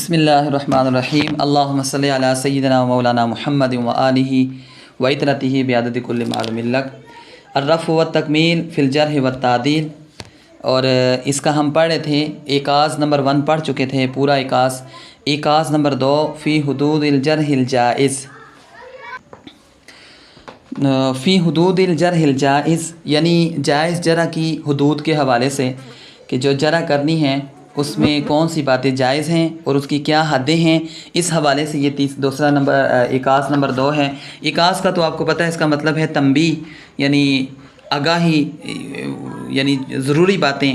بسم اللہ الرحمن الرحیم اللہم صلی علی سیدنا و مولانا محمد و آلہ و اطرتہ بعدد کل معلوم لک الرفع والتکمیل فی الجرح والتعدیل۔ اور اس کا ہم پڑھ رہے تھے، ایکاز نمبر 1 پڑھ چکے تھے پورا ایکاز نمبر 2 فی حدود الجرح الجائز، فی حدود الجرح الجائز یعنی جائز جرح کی حدود کے حوالے سے کہ جو جرح کرنی ہے اس میں کون سی باتیں جائز ہیں اور اس کی کیا حدیں ہیں، اس حوالے سے یہ دوسرا نمبر ایکاز نمبر 2 ہے۔ ایکاز کا تو آپ کو پتہ ہے، اس کا مطلب ہے تنبیہ، یعنی آگاہی، یعنی ضروری باتیں۔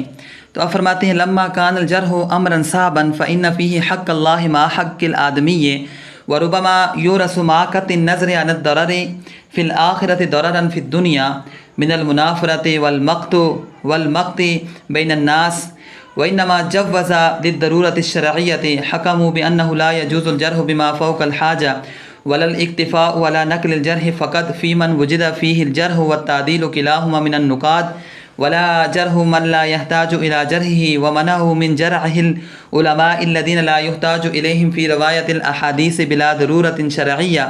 تو آپ فرماتے ہیں لما کان الجرح امرا صعبا فإن فيه حق الله مع حق الآدمی وربما یورث مع قطع النظر عن الضرر في الآخرة ضررا في الدنيا من المنافرة والمقت بين الناس، وإنما جوز للضرورة الشرعية حكموا بأنه لا يجوز الجرح بما فوق الحاجة ولا الاكتفاء ولا نقل الجرح فقط في من وجد فيه الجرح والتعديل كلاهما من النقاد، ولا جرح من لا يحتاج إلى جرحه ومنعه من جرحه العلماء الذين لا يحتاج إليهم في رواية الأحاديث بلا ضرورة شرعية،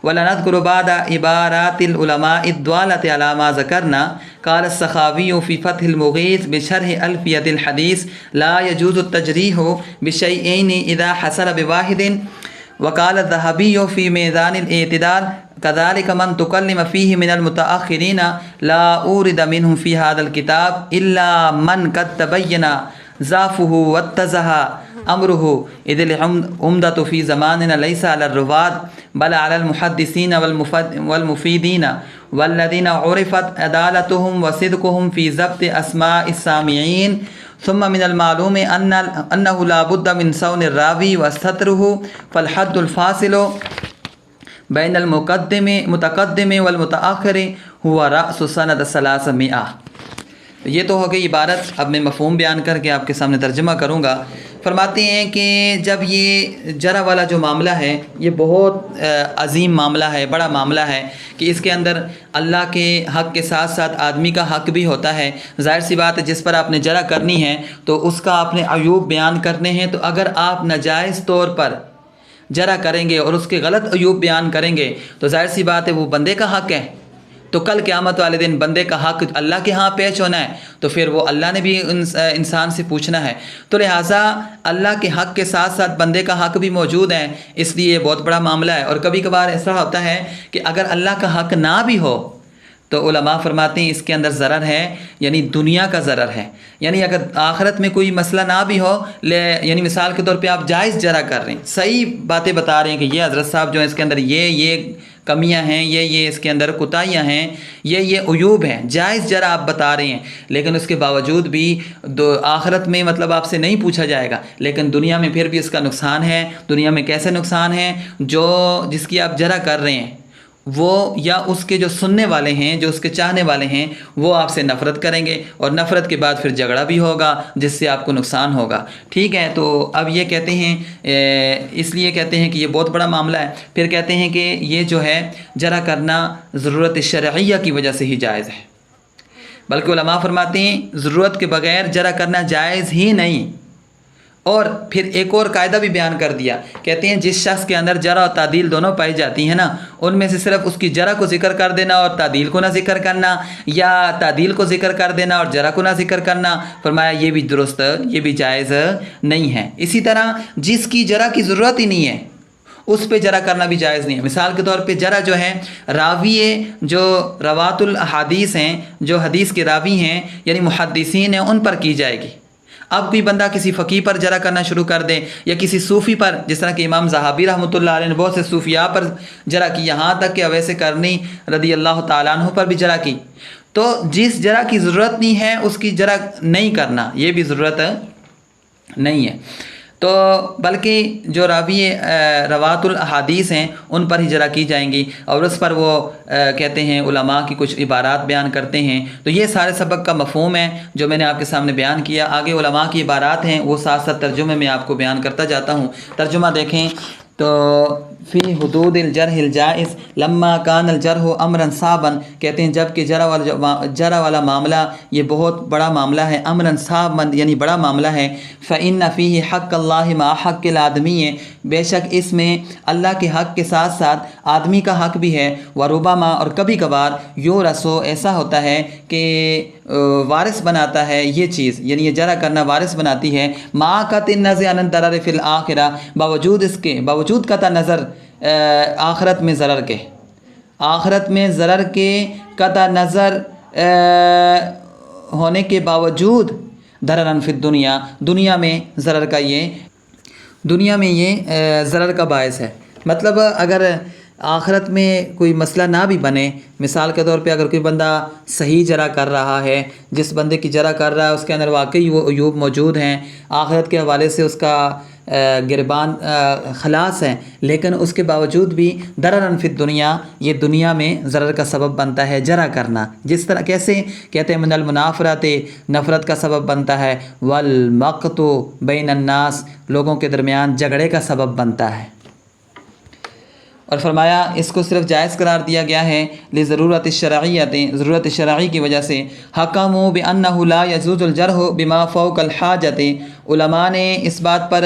ولا نذكر بعد عبارات العلماء الضالة على ما ذكرنا۔ قال السخاوي في فتح المغيث بشرح ألفية الحديث لا يجوز التجريح بشيئين إذا حصل بواحد، وقال الذهبي في ميزان الاعتدال كذلك من تكلم فيه من المتأخرين لا أورد منهم في هذا الكتاب إلا من قد تبين ضعفه واتضح امره، اذ العمدة في زماننا ليس على الرواة بل على المحدثين والمفيدين والذين عرفت عدالتهم وصدقهم في ضبط اسماء السامعين، ثم من المعلوم انه لا بد من صون الراوي وستره، فالحد الفاصل بين المتقدم والمتأخر هو رأس سند 300۔ یہ تو ہو گئی عبارت، اب میں مفہوم بیان کر کے آپ کے سامنے ترجمہ کروں گا۔ فرماتے ہیں کہ جب یہ جرح والا جو معاملہ ہے یہ بہت عظیم معاملہ ہے، بڑا معاملہ ہے کہ اس کے اندر اللہ کے حق کے ساتھ ساتھ آدمی کا حق بھی ہوتا ہے۔ ظاہر سی بات ہے جس پر آپ نے جرح کرنی ہے تو اس کا آپ نے عیوب بیان کرنے ہیں، تو اگر آپ ناجائز طور پر جرح کریں گے اور اس کے غلط عیوب بیان کریں گے تو ظاہر سی بات ہے وہ بندے کا حق ہے، تو کل قیامت والے دن بندے کا حق اللہ کے ہاں پیش ہونا ہے، تو پھر وہ اللہ نے بھی انسان سے پوچھنا ہے، تو لہٰذا اللہ کے حق کے ساتھ ساتھ بندے کا حق بھی موجود ہے، اس لیے یہ بہت بڑا معاملہ ہے۔ اور کبھی کبھار ایسا ہوتا ہے کہ اگر اللہ کا حق نہ بھی ہو تو علماء فرماتے ہیں اس کے اندر ضرر ہے، یعنی دنیا کا ضرر ہے، یعنی اگر آخرت میں کوئی مسئلہ نہ بھی ہو، یعنی مثال کے طور پہ آپ جائز جرح کر رہے ہیں، صحیح باتیں بتا رہے ہیں کہ یہ حضرت صاحب جو ہے اس کے اندر یہ کمیاں ہیں، یہ اس کے اندر کوتاہیاں ہیں، یہ عیوب ہیں، جائز جرح آپ بتا رہے ہیں، لیکن اس کے باوجود بھی آخرت میں مطلب آپ سے نہیں پوچھا جائے گا، لیکن دنیا میں پھر بھی اس کا نقصان ہے۔ دنیا میں کیسے نقصان ہے؟ جس کی آپ جرح کر رہے ہیں وہ یا اس کے جو سننے والے ہیں، جو اس کے چاہنے والے ہیں، وہ آپ سے نفرت کریں گے، اور نفرت کے بعد پھر جھگڑا بھی ہوگا جس سے آپ کو نقصان ہوگا۔ ٹھیک ہے، تو اب یہ کہتے ہیں، اس لیے کہتے ہیں کہ یہ بہت بڑا معاملہ ہے۔ پھر کہتے ہیں کہ یہ جو ہے جرح کرنا ضرورت شرعیہ کی وجہ سے ہی جائز ہے، بلکہ علماء فرماتے ہیں ضرورت کے بغیر جرح کرنا جائز ہی نہیں۔ اور پھر ایک اور قاعدہ بھی بیان کر دیا، کہتے ہیں جس شخص کے اندر جرح اور تعدیل دونوں پائی جاتی ہیں نا، ان میں سے صرف اس کی جرح کو ذکر کر دینا اور تعدیل کو نہ ذکر کرنا، یا تعدیل کو ذکر کر دینا اور جرح کو نہ ذکر کرنا، فرمایا یہ بھی درست، یہ بھی جائز نہیں ہے۔ اسی طرح جس کی جرح کی ضرورت ہی نہیں ہے اس پہ جرح کرنا بھی جائز نہیں ہے۔ مثال کے طور پہ جرح جو ہے راوی جو روات الحدیث ہیں، جو حدیث کے راوی ہیں یعنی محدثین ہیں، ان پر کی جائے گی۔ اب کوئی بندہ کسی فقیہ پر جرح کرنا شروع کر دے یا کسی صوفی پر، جس طرح کہ امام زہابی رحمۃ اللہ علیہ نے بہت سے صوفیاء پر جرح کی، یہاں تک کہ اویس کرنی رضی اللہ تعالیٰ عنہ پر بھی جرح کی، تو جس جرح کی ضرورت نہیں ہے اس کی جرح نہیں کرنا، یہ بھی ضرورت نہیں ہے۔ تو بلکہ جو راوی روات الاحادیث ہیں ان پر ہی جرح کی جائیں گی، اور اس پر وہ کہتے ہیں علماء کی کچھ عبارات بیان کرتے ہیں۔ تو یہ سارے سبق کا مفہوم ہے جو میں نے آپ کے سامنے بیان کیا۔ آگے علماء کی عبارات ہیں، وہ ساتھ ساتھ ترجمے میں آپ کو بیان کرتا جاتا ہوں۔ ترجمہ دیکھیں، تو فی حدود الجرح الجائز لما کان الجرح امرا صعبا، کہتے ہیں جب کہ جرح والا معاملہ یہ بہت بڑا معاملہ ہے، امرا صعبا یعنی بڑا معاملہ ہے، فإن فیہ حق اللہ مع حق الآدمی، بے شک اس میں اللہ کے حق کے ساتھ ساتھ آدمی کا حق بھی ہے، وربما اور کبھی کبھار یورثو ایسا ہوتا ہے کہ وارث بناتا ہے یہ چیز، یعنی یہ جرح کرنا وارث بناتی ہے، مع قطع النظر عن الضرر فی الآخرہ، باوجود قطع نظر آخرت میں ضرر کے قطع نظر ہونے کے باوجود ضررن فی الدنیا، دنیا میں یہ ضرر کا باعث ہے۔ مطلب اگر آخرت میں کوئی مسئلہ نہ بھی بنے، مثال کے طور پہ اگر کوئی بندہ صحیح جرح کر رہا ہے، جس بندے کی جرح کر رہا ہے اس کے اندر واقعی وہ عیوب موجود ہیں، آخرت کے حوالے سے اس کا گربان خلاص ہے، لیکن اس کے باوجود بھی ضررن فی الدنیا، یہ دنیا میں ضرر کا سبب بنتا ہے جرح کرنا، جس طرح کیسے کہتے ہیں من المنافرت، نفرت کا سبب بنتا ہے، والمقت بین الناس، لوگوں کے درمیان جھگڑے کا سبب بنتا ہے۔ اور فرمایا اس کو صرف جائز قرار دیا گیا ہے لضرورت الشرعیت، ضرورت شرعی کی وجہ سے، حکموا بانہ لا یجوز الجرح بما فوق الحاجت، علماء نے اس بات پر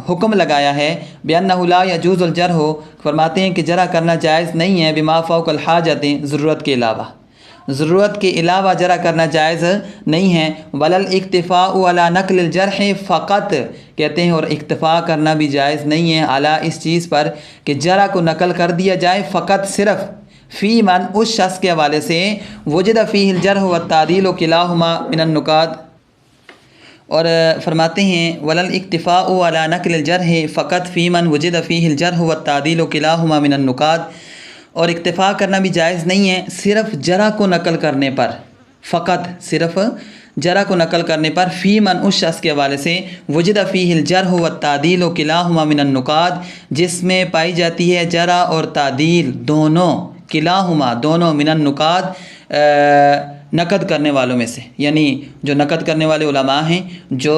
حکم لگایا ہے بانہ لا یجوز الجرح، فرماتے ہیں کہ جرح کرنا جائز نہیں ہے، بما فوق الحاجت، ضرورت کے علاوہ جرح کرنا جائز نہیں ہے، ولل اکتفاء علی نقل الجرح فقط، کہتے ہیں اور اکتفا کرنا بھی جائز نہیں ہے اعلیٰ اس چیز پر کہ جرح کو نقل کر دیا جائے، فقط صرف فی من اس شخص کے حوالے سے وجد فیہ الجرح والتعدیل کلاہما من النکات، اور فرماتے ہیں ولل اکتفاء علی نقل الجرح فقط فی من وجد فیہ الجرح والتعدیل کلاہما من النکات، اور اکتفا کرنا بھی جائز نہیں ہے صرف جرح کو نقل کرنے پر، فقط صرف جرح کو نقل کرنے پر، فی من اس شخص کے حوالے سے وجد فیہ الجرح والتعدیل کلاہما من النکات، جس میں پائی جاتی ہے جرح اور تعدیل دونوں، کلاہما دونوں، من النکات نقد کرنے والوں میں سے، یعنی جو نقد کرنے والے علماء ہیں، جو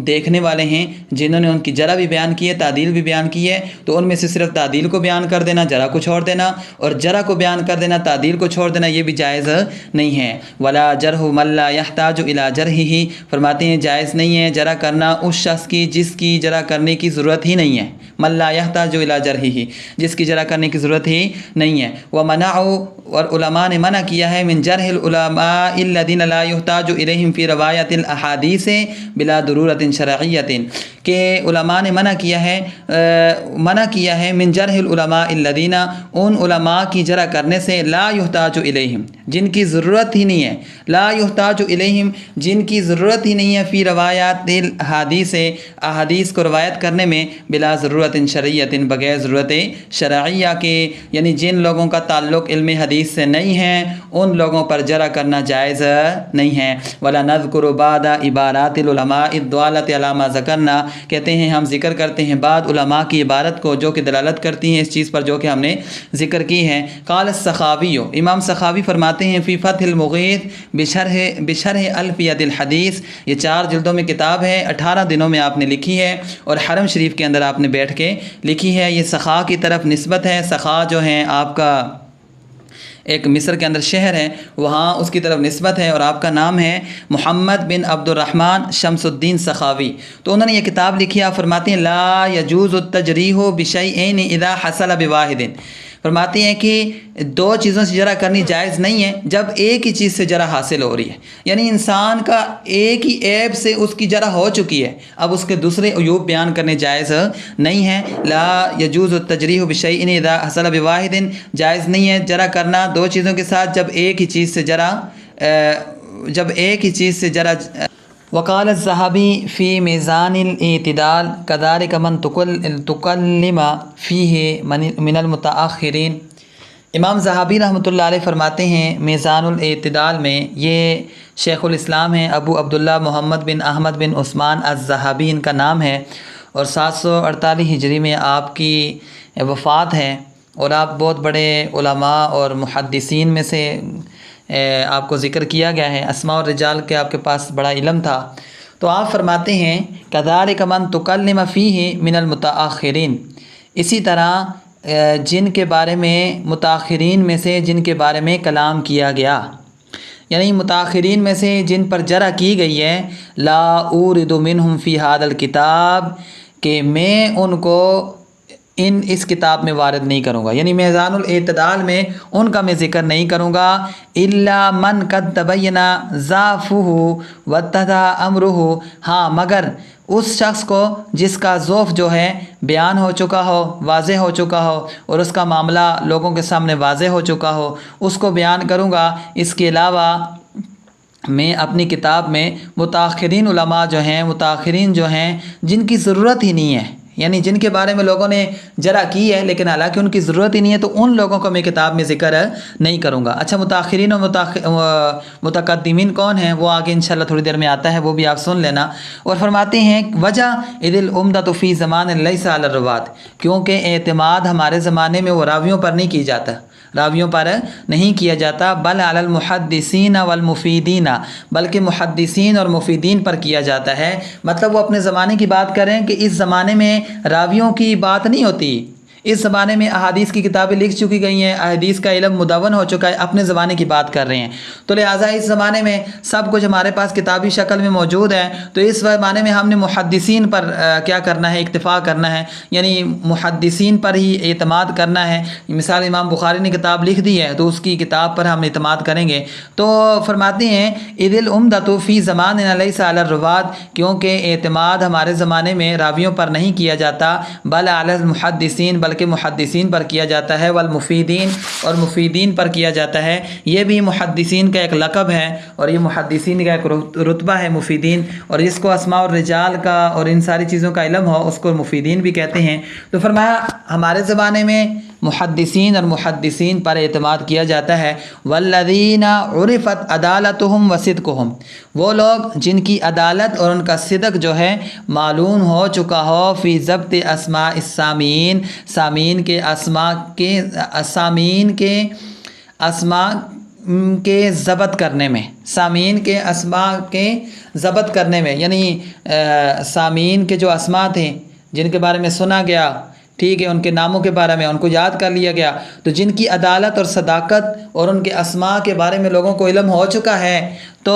دیکھنے والے ہیں، جنہوں نے ان کی جرح بھی بیان کی ہے، تعدیل بھی بیان کی ہے، تو ان میں سے صرف تعدیل کو بیان کر دینا، جرح کو چھوڑ دینا، اور جرح کو بیان کر دینا، تعدیل کو چھوڑ دینا، یہ بھی جائز نہیں ہے۔ ولا جرح من لا یحتاج الی جرحہ، فرماتے ہیں جائز نہیں ہے جرح کرنا اس شخص کی جس کی جرح کرنے کی ضرورت ہی نہیں ہے، من لا یحتاج الی جرحہ، جس کی جرح کرنے کی ضرورت ہی نہیں ہے۔ ومنعوا، اور علماء نے منع کیا ہے، من جرح العلماء الذین لا یحتاج الیہم فی روایت الاحادیث بلا ضرورت شرعیت، کہ علماء نے منع کیا ہے من جرح العلماء الذین، ان علماء کی جرح کرنے سے لا یحتاج الیہم، جن کی ضرورت ہی نہیں ہے، لا یحتاج الیہم، جن کی ضرورت ہی نہیں ہے، فی روایات الحادیث، احادیث کو روایت کرنے میں، بلا ضرورت شرعیت، بغیر ضرورت شرعیہ کے، یعنی جن لوگوں کا تعلق علم حدیث سے نہیں ہے ان لوگوں پر جرح کرنا جائز نہیں ہے۔ ولا نذکر بعد عبارات العلماء الضالۃ علی ما ذکرنا، کہتے ہیں ہم ذکر کرتے ہیں بعد علماء کی عبارت کو جو کہ دلالت کرتی ہیں اس چیز پر جو کہ ہم نے ذکر کی ہے۔ قال السخاوی، امام سخاوی فرماتے ہیں فی فتح المغیث بشرح الفیۃ الحدیث، یہ 4 جلدوں میں کتاب ہے، 18 دنوں میں آپ نے لکھی ہے، اور حرم شریف کے اندر آپ نے بیٹھ کے لکھی ہے، یہ سخا کی طرف نسبت ہے، سخا جو ہے آپ کا ایک مصر کے اندر شہر ہے، وہاں اس کی طرف نسبت ہے، اور آپ کا نام ہے محمد بن عبد الرحمن شمس الدین سخاوی، تو انہوں نے یہ کتاب لکھی، آپ فرماتے ہیں لا یجوز التجریح بشیئین اذا حصل بواحد، فرماتے ہیں کہ 2 چیزوں سے جرح کرنی جائز نہیں ہے جب ایک ہی چیز سے جرح حاصل ہو رہی ہے، یعنی انسان کا ایک ہی عیب سے اس کی جرح ہو چکی ہے، اب اس کے دوسرے عیوب بیان کرنے جائز نہیں ہے۔ لا یجوز التجریح بشیء اذا حصل بواحد، جائز نہیں ہے جرح کرنا 2 چیزوں کے ساتھ جب ایک ہی چیز سے جرح وقال الذهبي في ميزان الاعتدال كذلك من تكلم فيه من المتأخرين، امام ذہبی رحمۃ اللہ علیہ فرماتے ہیں میزان الاعتدال میں، یہ شیخ الاسلام ہیں ابو عبداللہ محمد بن احمد بن عثمان الذہبی ان کا نام ہے، اور 748 ہجری میں آپ کی وفات ہے، اور آپ بہت بڑے علماء اور محدثین میں سے آپ کو ذکر کیا گیا ہے، اسماء الرجال کے آپ کے پاس بڑا علم تھا، تو آپ فرماتے ہیں کذالک من تکلم فیہ من المتاخرین، اسی طرح جن کے بارے میں متاخرین میں سے جن کے بارے میں کلام کیا گیا، یعنی متاخرین میں سے جن پر جرح کی گئی ہے، لا اورد منہم فی ھذا الکتاب، کہ میں ان کو اس کتاب میں وارد نہیں کروں گا، یعنی میزان الاعتدال میں ان کا میں ذکر نہیں کروں گا، الا من قد تبین ضعفہ واتضح امرہ، ہاں مگر اس شخص کو جس کا ضعف جو ہے بیان ہو چکا ہو، واضح ہو چکا ہو، اور اس کا معاملہ لوگوں کے سامنے واضح ہو چکا ہو، اس کو بیان کروں گا۔ اس کے علاوہ میں اپنی کتاب میں متاخرین علماء جو ہیں، متاخرین جو ہیں جن کی ضرورت ہی نہیں ہے، یعنی جن کے بارے میں لوگوں نے جرح کی ہے لیکن حالانکہ ان کی ضرورت ہی نہیں ہے، تو ان لوگوں کو میں کتاب میں ذکر نہیں کروں گا۔ اچھا، متاخرین اور متقدمین کون ہیں، وہ آگے انشاءاللہ تھوڑی دیر میں آتا ہے، وہ بھی آپ سن لینا۔ اور فرماتے ہیں وجہ اذ العمدۃ فی زمان لیس علی الرواۃ، کیونکہ اعتماد ہمارے زمانے میں وہ راویوں پر نہیں کی جاتا، راویوں پر نہیں کیا جاتا، بل علی المحدثین والمفیدین، بلکہ محدثین اور مفیدین پر کیا جاتا ہے۔ مطلب وہ اپنے زمانے کی بات کریں کہ اس زمانے میں راویوں کی بات نہیں ہوتی، اس زمانے میں احادیث کی کتابیں لکھ چکی گئی ہیں، احادیث کا علم مدون ہو چکا ہے، اپنے زمانے کی بات کر رہے ہیں، تو لہٰذا اس زمانے میں سب کچھ ہمارے پاس کتابی شکل میں موجود ہے، تو اس زمانے میں ہم نے محدثین پر کیا کرنا ہے، اکتفا کرنا ہے، یعنی محدثین پر ہی اعتماد کرنا ہے۔ مثال امام بخاری نے کتاب لکھ دی ہے تو اس کی کتاب پر ہم اعتماد کریں گے۔ تو فرماتے ہیں اذ العمدۃ فی زماننا لیس علی الرواۃ، کیونکہ اعتماد ہمارے زمانے میں راویوں پر نہیں کیا جاتا، بل علی المحدثین، بلکہ محدثین پر کیا جاتا ہے، والمفیدین، اور مفیدین پر کیا جاتا ہے۔ یہ بھی محدثین کا ایک لقب ہے اور یہ محدثین کا ایک رتبہ ہے، مفیدین، اور جس کو اسماء الرجال کا اور ان ساری چیزوں کا علم ہو اس کو مفیدین بھی کہتے ہیں۔ تو فرمایا ہمارے زمانے میں محدثین اور محدثین پر اعتماد کیا جاتا ہے۔ والذین عرفت عدالتہم وصدقہم، وہ لوگ جن کی عدالت اور ان کا صدق جو ہے معلوم ہو چکا ہو، فی ضبط اسماء السامعین، سامعین کے اسماء کے، سامعین کے اسماء کے ضبط کرنے میں، سامعین کے اسماء کے ضبط کرنے میں، یعنی سامعین کے جو اسماء تھے جن کے بارے میں سنا گیا، ٹھیک ہے، ان کے ناموں کے بارے میں ان کو یاد کر لیا گیا، تو جن کی عدالت اور صداقت اور ان کے اسماء کے بارے میں لوگوں کو علم ہو چکا ہے، تو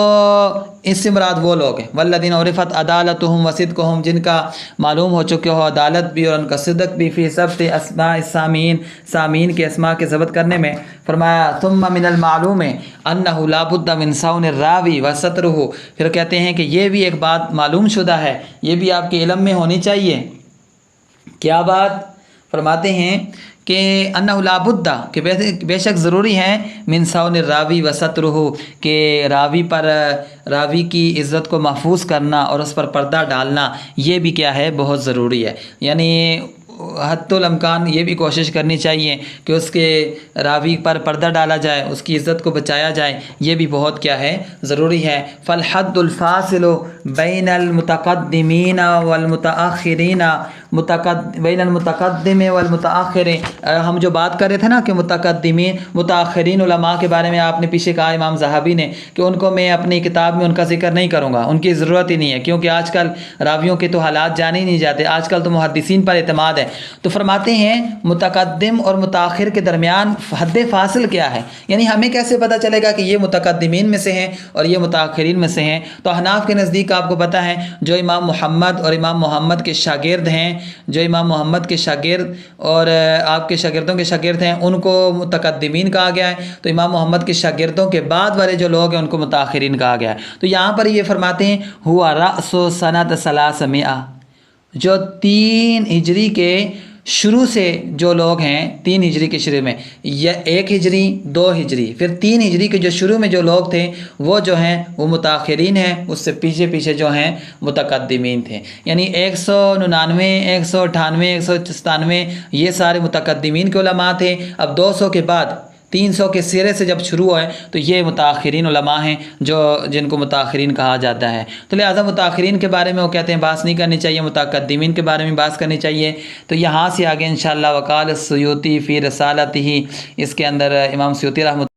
اس سے مراد وہ لوگ ہیں والذین عرفت عدالتہم وصدقہم، جن کا معلوم ہو چکے ہو عدالت بھی اور ان کا صدق بھی، فی ضبط اسماء السامعین، سامعین کے اسماء کے ضبط کرنے میں۔ فرمایا ثم من المعلوم انہ لا بد من صون الراوی وسترہ، پھر کہتے ہیں کہ یہ بھی ایک بات معلوم شدہ ہے، یہ بھی آپ کے علم میں ہونی چاہیے۔ کیا بات؟ فرماتے ہیں کہ انہ لا بد، کہ بے شک ضروری ہے، من صون الراوی وسترہ، کہ راوی پر، راوی کی عزت کو محفوظ کرنا اور اس پر پردہ ڈالنا، یہ بھی کیا ہے، بہت ضروری ہے۔ یعنی حت الامکان یہ بھی کوشش کرنی چاہیے کہ اس کے راوی پر پردہ ڈالا جائے، اس کی عزت کو بچایا جائے، یہ بھی بہت کیا ہے، ضروری ہے۔ فالحد الفاصل بین المتقدمین والمتاخرین، بین المتقدم والمتاخر، ہم جو بات کر رہے تھے نا کہ متقدمین متاخرین علماء کے بارے میں آپ نے پیچھے کہا امام ذہبی نے کہ ان کو میں اپنی کتاب میں ان کا ذکر نہیں کروں گا، ان کی ضرورت ہی نہیں ہے، کیونکہ آج کل راویوں کے تو حالات جانے ہی نہیں جاتے، آج کل تو محدثین پر اعتماد ہے۔ تو فرماتے ہیں متقدم اور متاخر کے درمیان حد فاصل کیا ہے، یعنی ہمیں کیسے پتہ چلے گا کہ یہ متقدمین میں سے ہیں اور یہ متاخرین میں سے ہیں؟ تو احناف کے نزدیک آپ کو پتہ ہے جو امام محمد اور امام محمد کے شاگرد ہیں، جو امام محمد کے شاگرد اور آپ کے شاگردوں کے شاگرد ہیں، ان کو متقدمین کہا گیا ہے، تو امام محمد کے شاگردوں کے بعد والے جو لوگ ہیں ان کو متاخرین کہا گیا ہے۔ تو یہاں پر یہ فرماتے ہیں ہوا رأس سنۃ 300، جو 3 ہجری کے شروع سے جو لوگ ہیں، 3 ہجری کے شروع میں، یا 1 ہجری 2 ہجری پھر 3 ہجری کے جو شروع میں جو لوگ تھے وہ جو ہیں وہ متاخرین ہیں، اس سے پیچھے پیچھے جو ہیں متقدمین تھے، یعنی 199 198 197 یہ سارے متقدمین کے علماء تھے۔ اب 200 کے بعد 300 کے سرے سے جب شروع ہوئے تو یہ متاخرین علماء ہیں جن کو متاخرین کہا جاتا ہے۔ تو لہٰذا متاخرین کے بارے میں وہ کہتے ہیں بحث نہیں کرنی چاہیے، متقدمین کے بارے میں بحث کرنی چاہیے۔ تو یہاں سے آگے انشاءاللہ وقال السیوطی فی رسالتہ، اس کے اندر امام سیوطی رحمۃ